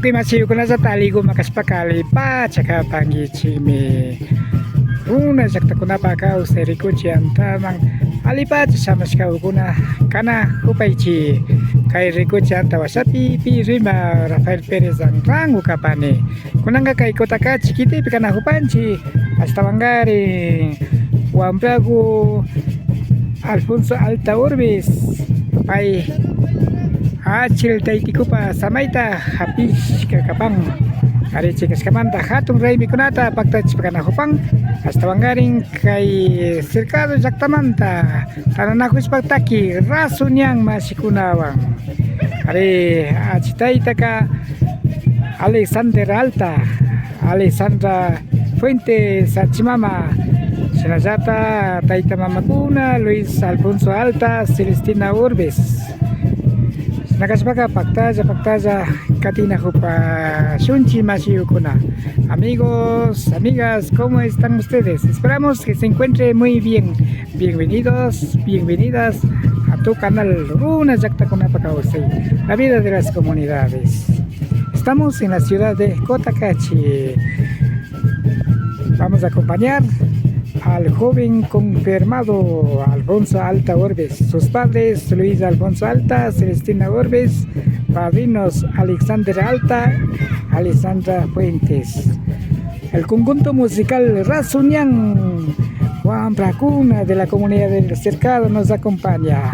Okay, masiyo ko na sa tali ko makaspakali pa tsaka pangichimi. Una sakta ko na pa ka useri ko chanta mang alipat sa maskaw ko na kana upaichi kay Rico chanta wasapi pirima Rafael Perez ang rango kapane kunanga kay kotaka chikiti pikana hupanchi hasta wangari wamprago Alfonso Alta Orbes pay Achil taitiko pa samaita hapis kakapang hari cikas kamanta hatong raimi kunata pagtach pakana hupang hasta wangaring kay Sirkado Jaktamanta tananakus pagtaki rasunyang masikunawang hari achitaita ka Alexander Alta Alexandra Fuente Sachimama Sinajata Taita Mamakuna Luis Alfonso Alta Celestina Urbes Nakaspaga pagtaza katina hupa shunchi mashiyukuna. Amigos, amigas, ¿cómo están ustedes? Esperamos que se encuentre muy bien. Bienvenidos, bienvenidas a tu canal Runa Yakta Kunapakausei, la vida de las comunidades. Estamos en la ciudad de Cotacachi. Vamos a acompañar al joven confirmado Alfonso Alta Orbes, sus padres Luis Alfonso Alta, Celestina Orbes, padrinos Alexander Alta, Alessandra Fuentes. El conjunto musical Rasunyang Juan Placuna de la comunidad del Cercado nos acompaña.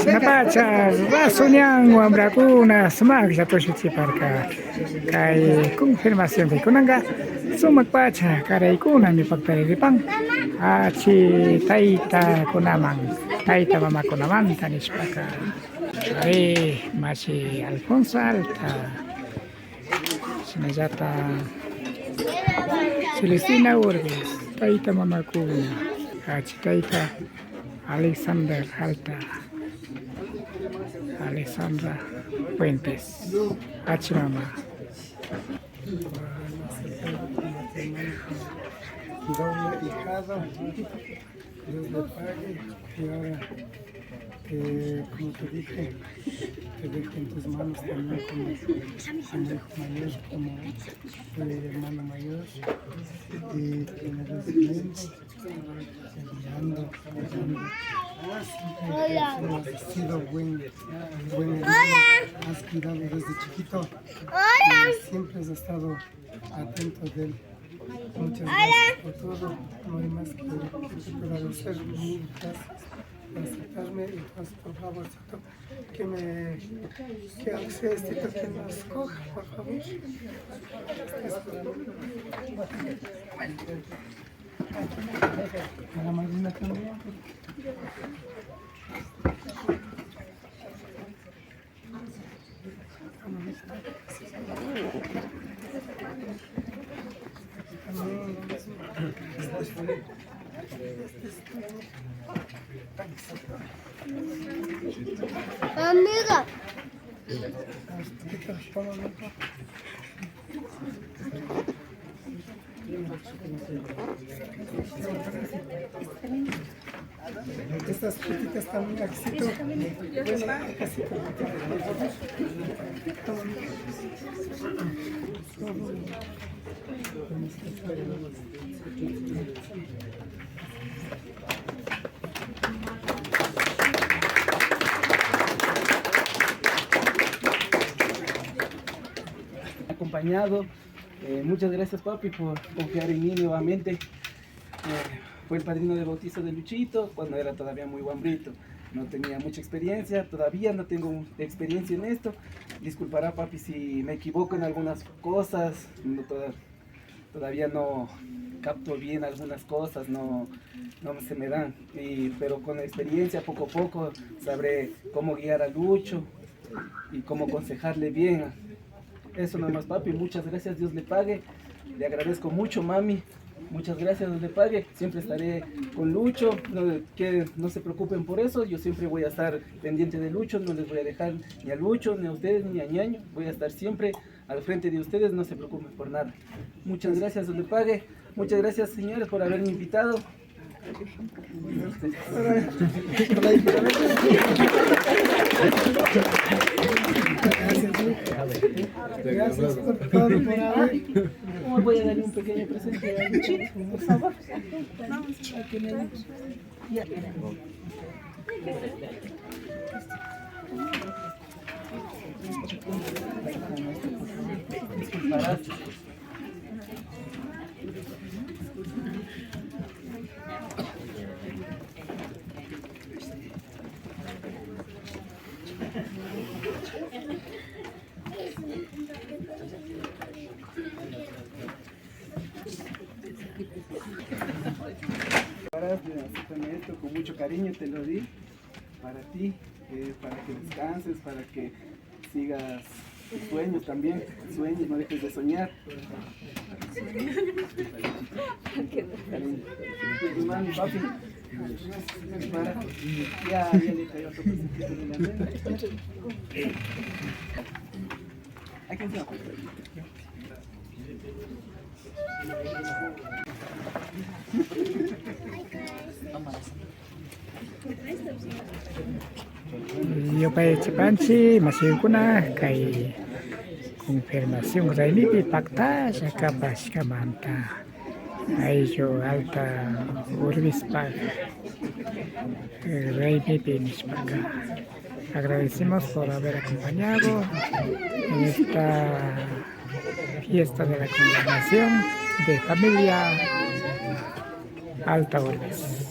Napacha, rasuniang wambrakuna semak jatuh suci parka. Kai konfirmasi de kunanga sumak pacha karai kuna mi paktari dipang. Aci taita kunamang, taita mama kunamang tanis paka. Masih Alfonso Alta. Sinajata Celestina Urbis, taita mama kuna. Aci taita Alexander Alta. Alexandra Puentes, Hachimama. Doble hijado, Dios le pague, y ahora, como te dije, te dejo en tus manos también como mi hijo mayor, como hermano mayor, y que me des viendo, ayudando. Has sido buen hermano, has cuidado desde chiquito, y siempre has estado atento de él. Muchas gracias por todo, no hay más que te pueda agradecer, mil gracias por aceptarme y pues, por favor, que sea este que nos coja, por favor. A la madrina también. Amiga. Estas frutitas también, Axito. Acompañado. Muchas gracias, papi, por confiar en mí nuevamente. Fue el padrino de bautizo de Luchito cuando era todavía muy guambrito. No tenía mucha experiencia, todavía no tengo experiencia en esto. Disculpará, papi, si me equivoco en algunas cosas. Todavía no capto bien algunas cosas, no se me dan. Pero con la experiencia, poco a poco, sabré cómo guiar a Lucho y cómo aconsejarle bien. Eso nomás, papi, muchas gracias, Dios le pague. Le agradezco mucho, mami, Muchas gracias, donde pague. Siempre estaré con Lucho. Que no se preocupen por eso. Yo siempre voy a estar pendiente de Lucho. No les voy a dejar ni a Lucho, ni a ustedes, ni a Ñaño. Voy a estar siempre al frente de ustedes. No se preocupen por nada. Muchas gracias, donde pague. Muchas gracias, señores, por haberme invitado. Gracias por todo, por haber. Voy a darle un pequeño presente a Luchito, por favor. A que me ayude. Ya. Disculparás. Acéptame esto con mucho cariño, te lo di para ti, para que descanses, para que sigas tus sueños también, sueños, no dejes de soñar. Cariño. Tu mami, papi. Para. Ya le cayó otro presentito de la nena. ¿A quién se va? Yo pa Chipanchi, masih kuna kay konfirmasi ng Raimi Pipakta sa Kabas Kamanta. Ay yo alta Urbis Pag Raimi Pinispaga. Agradecemos por haber acompañado en esta fiesta de la congregación de familia Alta Urbis.